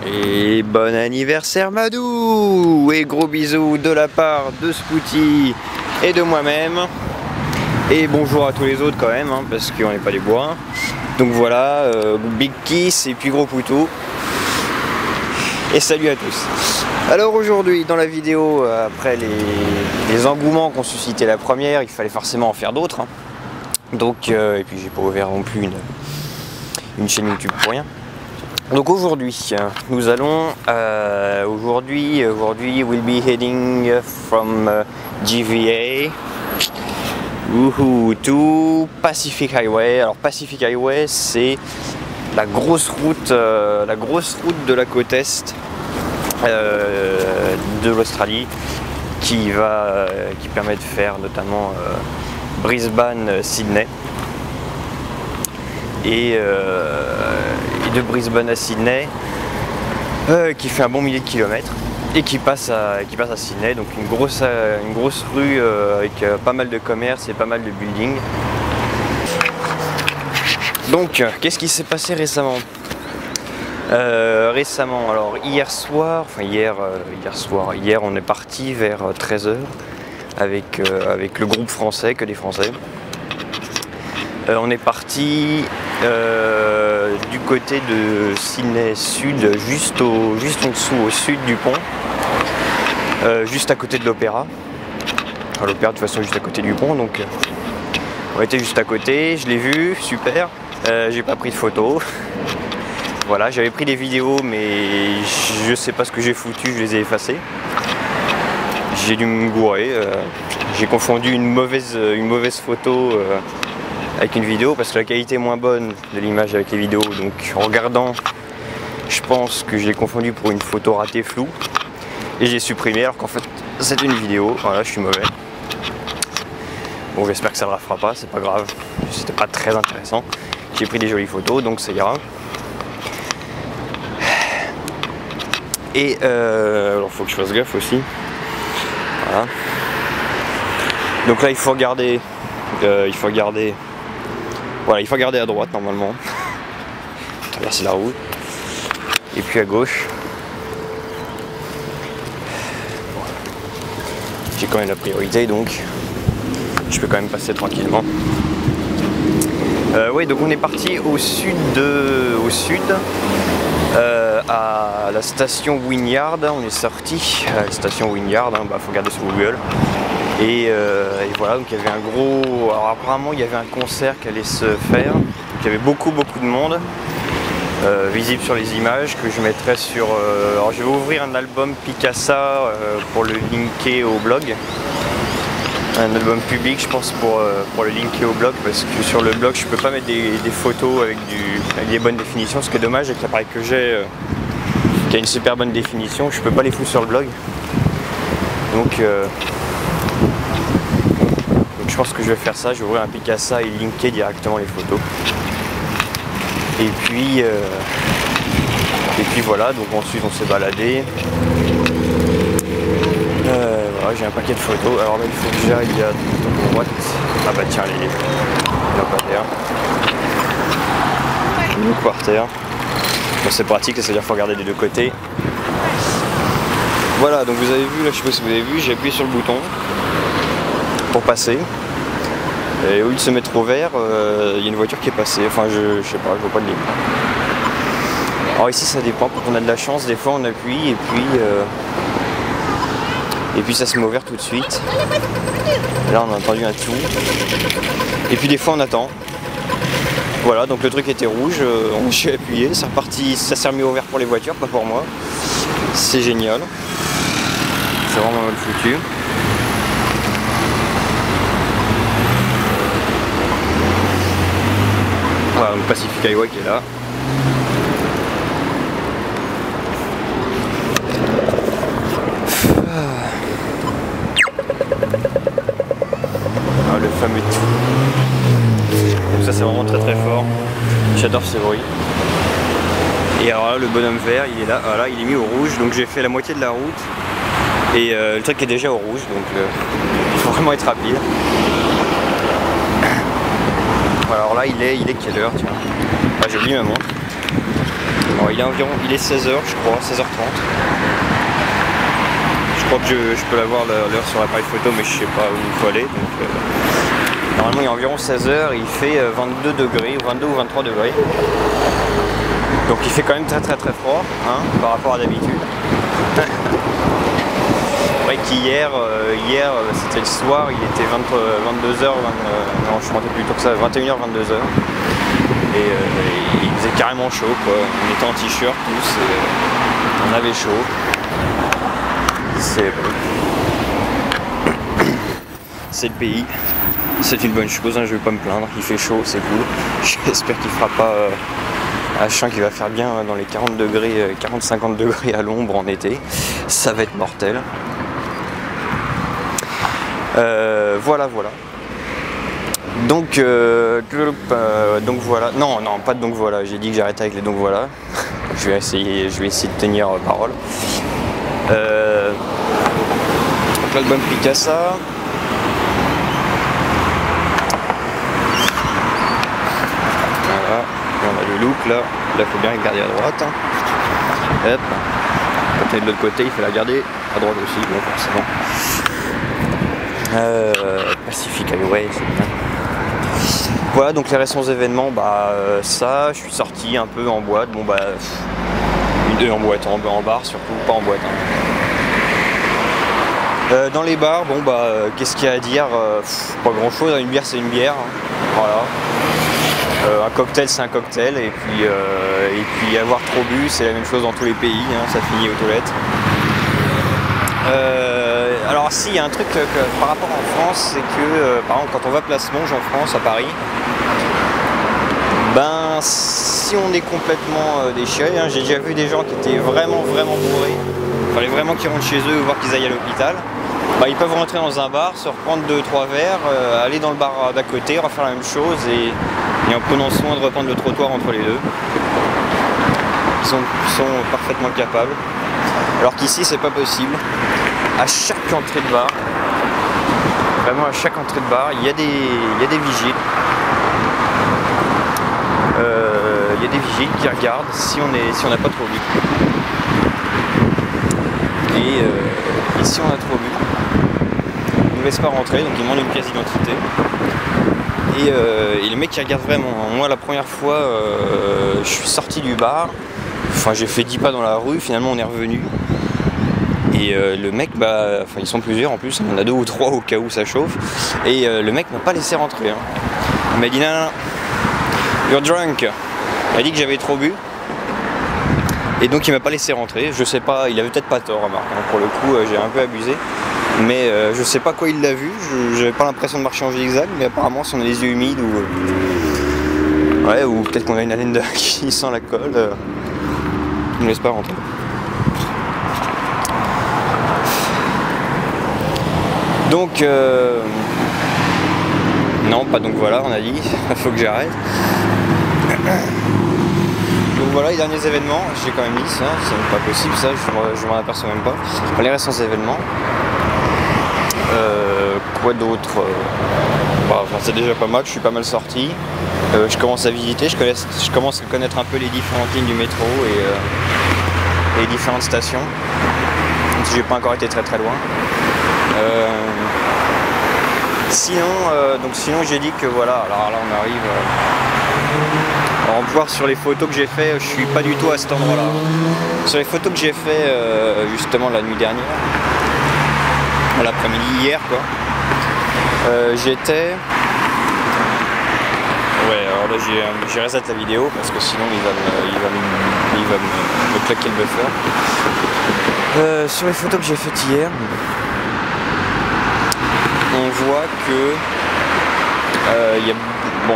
Et bon anniversaire Madou. Et gros bisous de la part de Spouty et de moi-même. Et bonjour à tous les autres quand même, hein, parce qu'on n'est pas des bois. Donc voilà, big kiss et puis gros poutou. Et salut à tous. Alors aujourd'hui dans la vidéo, après les engouements qu'ont suscité la première, il fallait forcément en faire d'autres. Hein. Donc, et puis j'ai pas ouvert non plus une chaîne YouTube pour rien. Donc aujourd'hui, nous allons, aujourd'hui we'll be heading from GVA to Pacific Highway. Alors Pacific Highway, c'est la grosse route de la côte est de l'Australie qui permet de faire notamment Brisbane-Sydney et de Brisbane à Sydney qui fait un bon millier de kilomètres et qui passe à Sydney, donc une grosse rue avec pas mal de commerces et pas mal de buildings. Donc qu'est-ce qui s'est passé récemment? Alors hier on est parti vers 13 h avec le groupe français, que des Français. On est parti du côté de Sydney Sud, juste en dessous, au sud du pont, juste à côté de l'Opéra. L'Opéra de toute façon juste à côté du pont, donc on était juste à côté, je l'ai vu, super. J'ai pas pris de photos. Voilà, j'avais pris des vidéos mais je sais pas ce que j'ai foutu, je les ai effacées. J'ai dû me gourer, j'ai confondu une mauvaise photo avec une vidéo parce que la qualité est moins bonne de l'image avec les vidéos, donc en regardant je pense que je l'ai confondu pour une photo ratée floue et j'ai supprimé alors qu'en fait c'est une vidéo. Voilà, je suis mauvais. Bon, j'espère que ça ne le refera pas, c'est pas grave, c'était pas très intéressant. J'ai pris des jolies photos donc ça ira. Et alors faut que je fasse gaffe aussi. Voilà. Donc là il faut regarder voilà, il faut regarder à droite normalement, traverser la route, et puis à gauche. J'ai quand même la priorité, donc je peux quand même passer tranquillement. Oui, donc on est parti au sud, à la station Wynyard. On est sorti à la station Wynyard, hein, faut regarder sur Google. Et voilà, donc il y avait un gros... Alors apparemment il y avait un concert qui allait se faire. Donc, il y avait beaucoup de monde, visible sur les images, que je mettrai sur... alors je vais ouvrir un album Picasa pour le linker au blog. Un album public je pense pour le linker au blog, parce que sur le blog je peux pas mettre des photos avec des bonnes définitions, ce qui est dommage avec l'appareil que j'ai qui a une super bonne définition, je peux pas les foutre sur le blog. Donc je pense que je vais faire ça, je vais ouvrir un Picasa et linker directement les photos. Et puis voilà, donc ensuite on s'est baladé. Voilà, j'ai un paquet de photos. Alors là il faut que j'aille à droite. Ah bah tiens, les lampadaires. Nous par terre. Bon, c'est pratique, c'est-à-dire qu'il faut regarder des deux côtés. Voilà, donc vous avez vu, là je sais pas si vous avez vu, j'ai appuyé sur le bouton pour passer. Et au lieu de se mettre au vert, il y a une voiture qui est passée. Enfin, je sais pas, je vois pas de ligne. Alors ici ça dépend, quand on a de la chance, des fois on appuie et puis ça se met au vert tout de suite. Là on a entendu un tout. Et puis des fois on attend. Voilà, donc le truc était rouge, j'ai appuyé, c'est reparti, ça s'est remis au vert pour les voitures, pas pour moi. C'est génial. C'est vraiment mal foutu. Voilà, donc Pacific Highway qui est là. Ah, le fameux tout. Donc ça c'est vraiment très fort. J'adore ces bruits. Et alors là le bonhomme vert il est là, voilà, il est mis au rouge, donc j'ai fait la moitié de la route. Et le truc est déjà au rouge, donc il faut vraiment être rapide. Alors là il est quelle heure, tiens? Ah, j'ai oublié ma montre. Alors, il est 16h je crois, 16h30. Je crois que je peux l'avoir l'heure sur l'appareil photo, mais je sais pas où il faut aller. Donc, normalement il est environ 16h, il fait 22 degrés, 22 ou 23 degrés. Donc il fait quand même très froid hein, par rapport à d'habitude. C'est vrai qu'hier c'était le soir, il était 22h, non je comptais plutôt que ça, 21h, 22h. Et il faisait carrément chaud quoi. On était en t-shirt tous, on avait chaud. C'est le pays, c'est une bonne chose, hein, je vais pas me plaindre, il fait chaud, c'est cool. J'espère qu'il fera pas H1 qui va faire bien dans les 40 degrés, 40-50 degrés à l'ombre en été, ça va être mortel. Voilà. Donc voilà, non pas de donc voilà, j'ai dit que j'arrêtais avec les donc voilà. je vais essayer de tenir parole. Donc l'album Picasa. Voilà, on a le look là, il faut bien regarder à droite. Hop. Quand on est de l'autre côté, il faut la garder à droite aussi, bon forcément. Pacific Highway, c'est bien. Voilà donc les récents événements, ça, je suis sorti un peu en boîte, en boîte, en bar surtout, pas en boîte. Hein. Dans les bars, qu'est-ce qu'il y a à dire, pas grand chose, une bière c'est une bière, hein. Voilà. Un cocktail c'est un cocktail, et puis avoir trop bu c'est la même chose dans tous les pays, hein, ça finit aux toilettes. Alors si, il y a un truc par rapport en France, c'est que par exemple quand on va Place Monge en France, à Paris, si on est complètement déchiré, hein, j'ai déjà vu des gens qui étaient vraiment bourrés, il fallait vraiment qu'ils rentrent chez eux ou voir qu'ils aillent à l'hôpital, ils peuvent rentrer dans un bar, se reprendre 2-3 verres, aller dans le bar d'à côté, refaire la même chose et en prenant soin de reprendre le trottoir entre les deux. Ils sont parfaitement capables. Alors qu'ici c'est pas possible. À chaque entrée de bar, vraiment à chaque entrée de bar, il y a des vigiles. Il y a des vigiles qui regardent si on n'a pas trop bu. Et si on a trop bu, ils ne nous laissent pas rentrer, donc ils demandent une pièce d'identité. Et le mec il regarde vraiment. Moi la première fois, je suis sorti du bar, j'ai fait 10 pas dans la rue, finalement on est revenu. Et le mec, ils sont plusieurs en plus, il y en a 2 ou 3 au cas où ça chauffe. Et le mec m'a pas laissé rentrer. Hein. Il m'a dit non, you're drunk. Il a dit que j'avais trop bu. Et donc il m'a pas laissé rentrer. Je sais pas, il avait peut-être pas tort, remarque. Hein. Pour le coup, j'ai un peu abusé. Mais je sais pas quoi il l'a vu. J'avais pas l'impression de marcher en zigzag, mais apparemment si on a les yeux humides ou peut-être qu'on a une haleine qui sent la colle, il ne laisse pas rentrer. Donc non, pas donc voilà, on a dit, il faut que j'arrête. Donc voilà les derniers événements, j'ai quand même mis ça, c'est pas possible ça, je m'en aperçois même pas. Les récents événements. Quoi d'autre, c'est déjà pas mal, je suis pas mal sorti. Je commence à visiter, je commence à connaître un peu les différentes lignes du métro et les différentes stations. Même si j'ai pas encore été très loin. Sinon j'ai dit que voilà, alors là on arrive. On peut voir sur les photos que j'ai fait, je suis pas du tout à cet endroit là. Sur les photos que j'ai fait justement la nuit dernière, l'après-midi hier quoi, j'étais. Ouais, alors là j'ai reset la vidéo parce que sinon il va me claquer le buffer. Sur les photos que j'ai faites hier, on voit que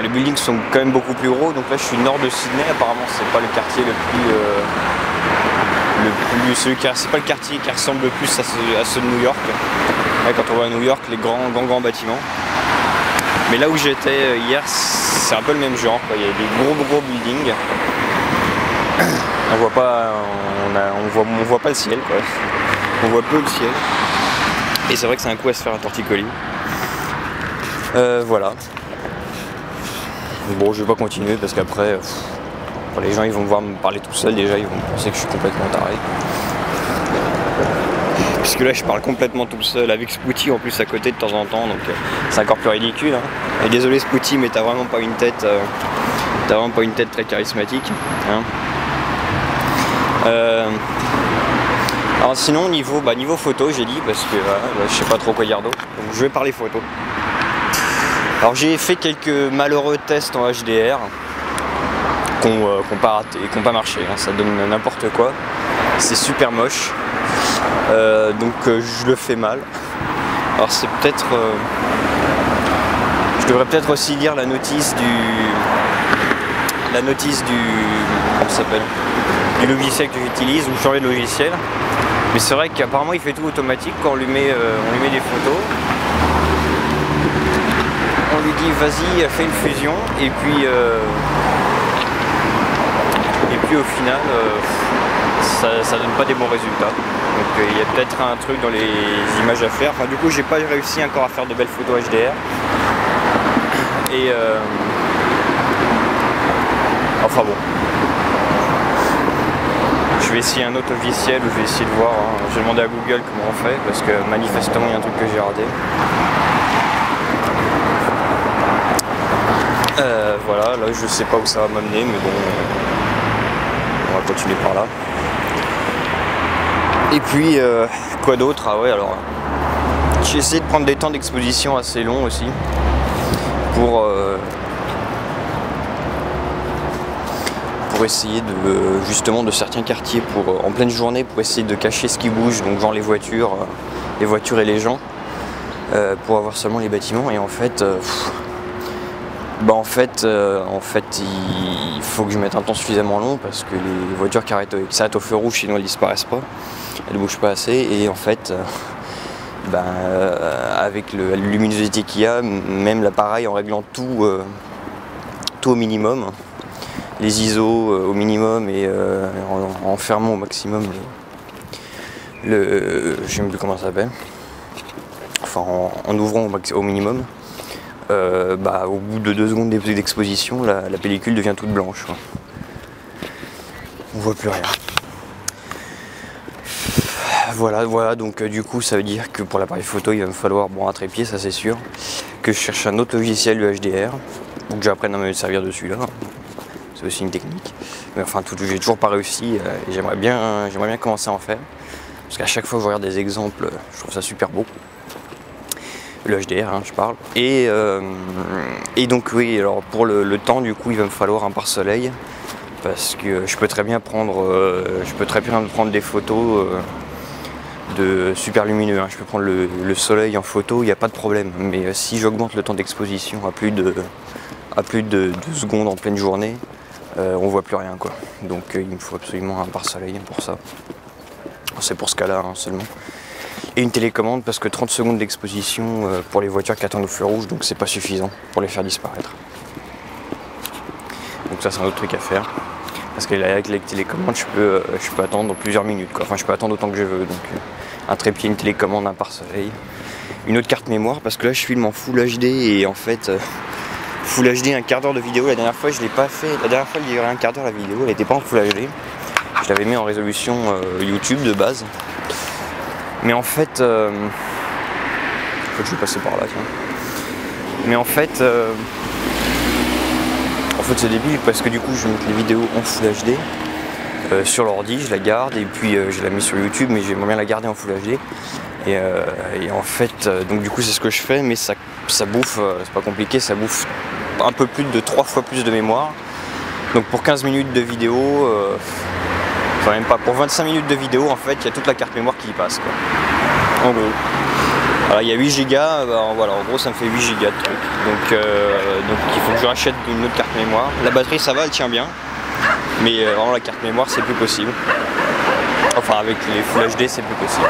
les buildings sont quand même beaucoup plus gros. Donc là je suis nord de Sydney, apparemment c'est pas le quartier c'est pas le quartier qui ressemble le plus à ceux de New York. Ouais, quand on va à New York, les grands bâtiments. Mais là où j'étais hier, c'est un peu le même genre, quoi. Il y a des gros buildings. On voit pas le ciel, quoi. On voit peu le ciel. Et c'est vrai que c'est un coup à se faire un torticolis. Voilà. Bon, je vais pas continuer parce qu'après, Quand les gens ils vont me voir me parler tout seul, déjà ils vont penser que je suis complètement taré. Puisque là je parle complètement tout seul avec Spouty en plus à côté de temps en temps, donc c'est encore plus ridicule. Hein. Et désolé Spouty, mais t'as vraiment pas une tête, très charismatique. Hein. Alors sinon niveau photo j'ai dit, parce que je sais pas trop quoi dire d'autre, donc je vais parler photo. Alors j'ai fait quelques malheureux tests en HDR qui n'ont pas raté, qui n'ont pas marché, hein. Ça donne n'importe quoi, c'est super moche, donc je le fais mal. Alors c'est peut-être... je devrais peut-être aussi lire la notice du... comment ça s'appelle, du logiciel que j'utilise, ou changer de logiciel. Mais c'est vrai qu'apparemment il fait tout automatique quand on lui met des photos. On lui dit vas-y fais une fusion et puis au final ça donne pas des bons résultats. Donc il y a peut-être un truc dans les images à faire. Enfin du coup j'ai pas réussi encore à faire de belles photos HDR. Et enfin bon. Je vais essayer un autre logiciel où je vais essayer de voir. Hein. J'ai demandé à Google comment on fait parce que manifestement il y a un truc que j'ai raté. Voilà, là je sais pas où ça va m'amener, mais bon, on va continuer par là. Et puis, quoi d'autre? Ah ouais, alors, j'ai essayé de prendre des temps d'exposition assez longs aussi, pour essayer de, justement, de certains quartiers, en pleine journée, pour essayer de cacher ce qui bouge, donc genre les voitures et les gens, pour avoir seulement les bâtiments, et en fait... en fait, il faut que je mette un temps suffisamment long parce que les voitures qui s'arrêtent au feu rouge, sinon elles disparaissent pas, elles ne bougent pas assez. Et en fait, avec la luminosité qu'il y a, même l'appareil en réglant tout au minimum, les ISO au minimum et en fermant au maximum je sais même plus comment ça s'appelle, enfin en ouvrant au minimum. Au bout de 2 secondes d'exposition, la pellicule devient toute blanche. Quoi. On voit plus rien. Voilà, donc du coup ça veut dire que pour l'appareil photo il va me falloir un trépied, ça c'est sûr, que je cherche un autre logiciel de HDR, ou que j'apprenne à me servir de celui-là. C'est aussi une technique. Mais enfin j'ai toujours pas réussi et j'aimerais bien commencer à en faire. Parce qu'à chaque fois que je regarde des exemples, je trouve ça super beau. Le HDR, hein, je parle. Et donc oui, alors pour le temps, du coup, il va me falloir un pare-soleil parce que je peux très bien prendre des photos de super lumineux. Hein. Je peux prendre le soleil en photo, il n'y a pas de problème. Mais si j'augmente le temps d'exposition à plus de 2 secondes en pleine journée, on voit plus rien, quoi. Donc il me faut absolument un pare-soleil pour ça. C'est pour ce cas-là hein, seulement. Et une télécommande parce que 30 secondes d'exposition pour les voitures qui attendent au feu rouge, donc c'est pas suffisant pour les faire disparaître. Donc ça c'est un autre truc à faire. Parce qu'avec les télécommandes je peux attendre plusieurs minutes, quoi. Enfin je peux attendre autant que je veux. Donc un trépied, une télécommande, un pare-soleil. Une autre carte mémoire parce que là je filme en Full HD et en fait Full HD un quart d'heure de vidéo. La dernière fois je l'ai pas fait. La dernière fois il y aurait un quart d'heure la vidéo, elle n'était pas en Full HD. Je l'avais mis en résolution YouTube de base. Mais en fait, faut que je vais passer par là, tiens. Mais en fait c'est débile parce que du coup je vais mettre les vidéos en Full HD sur l'ordi, je la garde et puis je la mets sur YouTube, mais j'aimerais bien la garder en Full HD. Et en fait, donc du coup c'est ce que je fais, mais ça bouffe, c'est pas compliqué, ça bouffe un peu plus de 3 fois plus de mémoire. Donc pour 15 minutes de vidéo, enfin même pas, pour 25 minutes de vidéo en fait, il y a toute la carte mémoire qui y passe, quoi. En gros. Alors il y a 8 Go, voilà, en gros ça me fait 8 Go de trucs. Donc il faut que je rachète une autre carte mémoire. La batterie ça va, elle tient bien. Mais vraiment la carte mémoire c'est plus possible. Enfin avec les Full HD c'est plus possible.